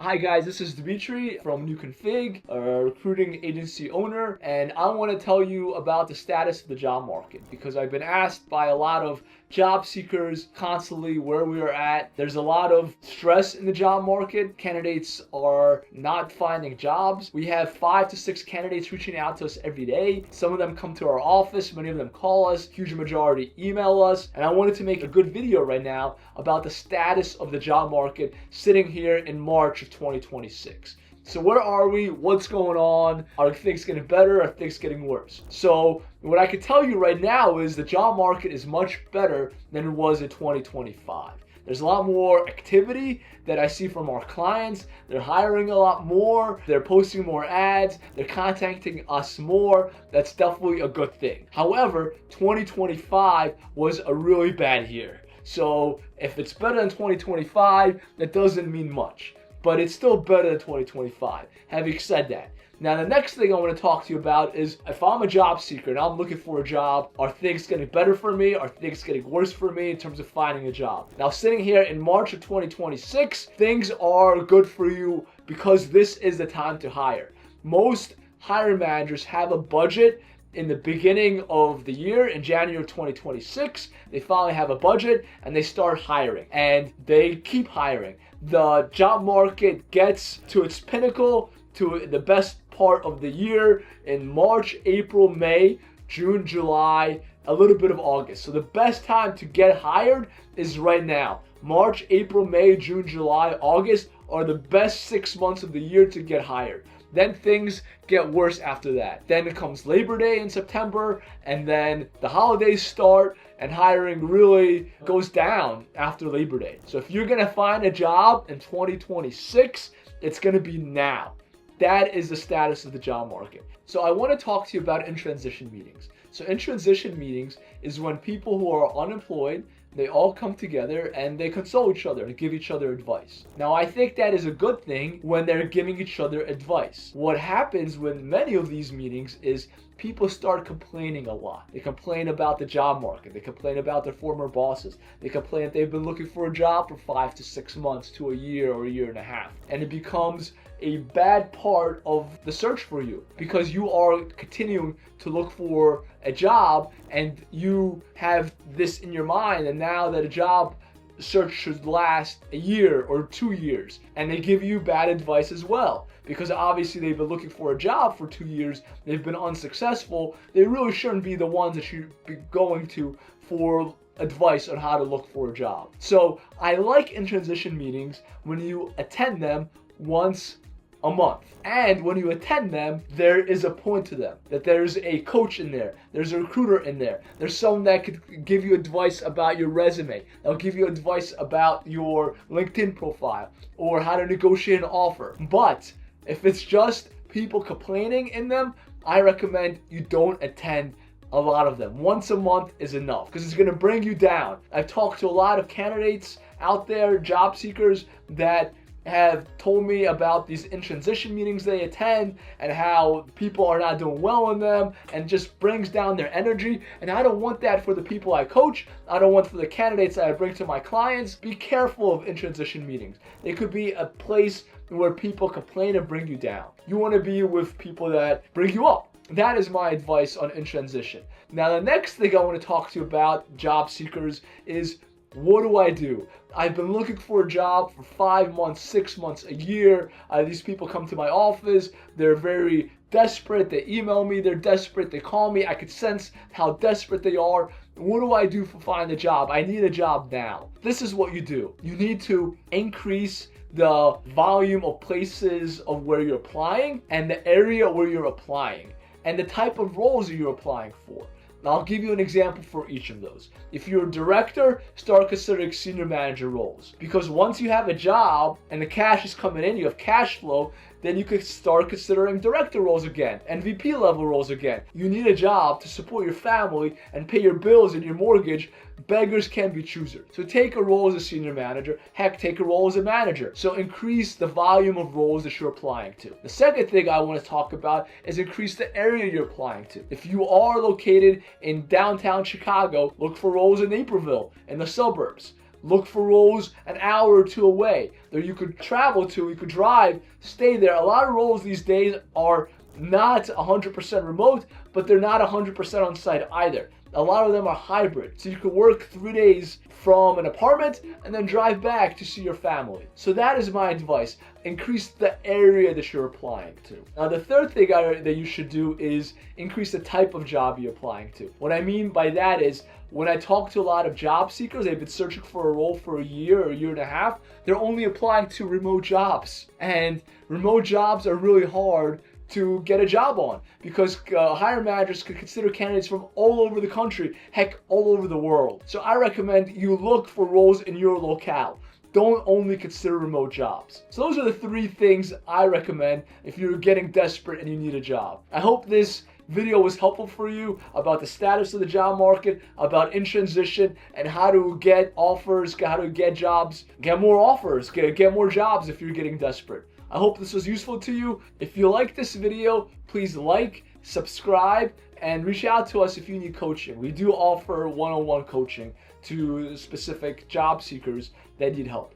Hi guys, this is Dmitry from NewConfig, a recruiting agency owner, and I want to tell you about the status of the job market because I've been asked by a lot of job seekers constantly where we are at. There's a lot of stress in the job market. Candidates are not finding jobs. We have 5 to 6 candidates reaching out to us every day. Some of them come to our office, many of them call us, huge majority email us, and I wanted to make a good video right now about the status of the job market sitting here in March of 2026. So where are we? What's going on? Are things getting better? Are things getting worse? So what I can tell you right now is the job market is much better than it was in 2025. There's a lot more activity that I see from our clients. They're hiring a lot more. They're posting more ads. They're contacting us more. That's definitely a good thing. However, 2025 was a really bad year. So if it's better than 2025, that doesn't mean much. But it's still better than 2025. Having said that, now the next thing I want to talk to you about is if I'm a job seeker and I'm looking for a job, are things getting better for me? Are things getting worse for me in terms of finding a job? Now sitting here in March of 2026, things are good for you because this is the time to hire. Most hiring managers have a budget in the beginning of the year, in January of 2026, they finally have a budget and they start hiring and they keep hiring. The job market gets to its pinnacle, to the best part of the year in March, April, May, June, July, a little bit of August. So the best time to get hired is right now. March, April, May, June, July, August are the best 6 months of the year to get hired. Then things get worse after that. Then it comes Labor Day in September, and then the holidays start, and hiring really goes down after Labor Day. So if you're gonna find a job in 2026, it's gonna be now. That is the status of the job market. So I want to talk to you about in-transition meetings. So in-transition meetings is when people who are unemployed, they all come together and they console each other and give each other advice. Now, I think that is a good thing when they're giving each other advice. What happens with many of these meetings is people start complaining a lot. They complain about the job market. They complain about their former bosses. They complain that they've been looking for a job for 5 to 6 months to a year or a year and a half. And it becomes a bad part of the search for you because you are continuing to look for a job and you have this in your mind, and now that a job search should last a year or 2 years, and they give you bad advice as well because obviously they've been looking for a job for 2 years, they've been unsuccessful. They really shouldn't be the ones that you should be going to for advice on how to look for a job. So I like in-transition meetings when you attend them once a month. And when you attend them, there is a point to them, that there's a coach in there, there's a recruiter in there, there's someone that could give you advice about your resume, they'll give you advice about your LinkedIn profile or how to negotiate an offer. But if it's just people complaining in them, I recommend you don't attend a lot of them. Once a month is enough because it's going to bring you down. I've talked to a lot of candidates out there, job seekers, that have told me about these in-transition meetings they attend and how people are not doing well in them and just brings down their energy. And I don't want that for the people I coach. I don't want for the candidates that I bring to my clients. Be careful of in-transition meetings. They could be a place where people complain and bring you down. You want to be with people that bring you up. That is my advice on in-transition. Now, the next thing I want to talk to you about, job seekers, is what do I do? I've been looking for a job for 5 months, 6 months, a year. These people come to my office. They're very desperate. They email me. They're desperate. They call me. I could sense how desperate they are. What do I do to find a job? I need a job now. This is what you do. You need to increase the volume of places of where you're applying and the area where you're applying and the type of roles that you're applying for. Now, I'll give you an example for each of those. If you're a director, start considering senior manager roles. Because once you have a job and the cash is coming in, you have cash flow, then you could start considering director roles again and VP level roles again. You need a job to support your family and pay your bills and your mortgage. Beggars can be choosers. So take a role as a senior manager. Heck, take a role as a manager. So increase the volume of roles that you're applying to. The second thing I want to talk about is increase the area you're applying to. If you are located in downtown Chicago, look for roles in Naperville, in the suburbs. look for roles an hour or two away that you could travel to, you could drive, stay there. A lot of roles these days are not 100% remote, but they're not 100% on site either. A lot of them are hybrid. So you could work 3 days from an apartment and then drive back to see your family. So that is my advice. Increase the area that you're applying to. Now, the third thing that you should do is increase the type of job you're applying to. What I mean by that is, when I talk to a lot of job seekers, they've been searching for a role for a year or a year and a half, they're only applying to remote jobs. And remote jobs are really hard to get a job on because hiring managers could consider candidates from all over the country, heck, all over the world. So I recommend you look for roles in your locale. Don't only consider remote jobs. So those are the 3 things I recommend if you're getting desperate and you need a job. I hope this video was helpful for you about the status of the job market, about in transition, and how to get offers, how to get jobs, get more offers, get more jobs if you're getting desperate. I hope this was useful to you. If you like this video, please like, subscribe, and reach out to us if you need coaching. We do offer one-on-one coaching to specific job seekers that need help.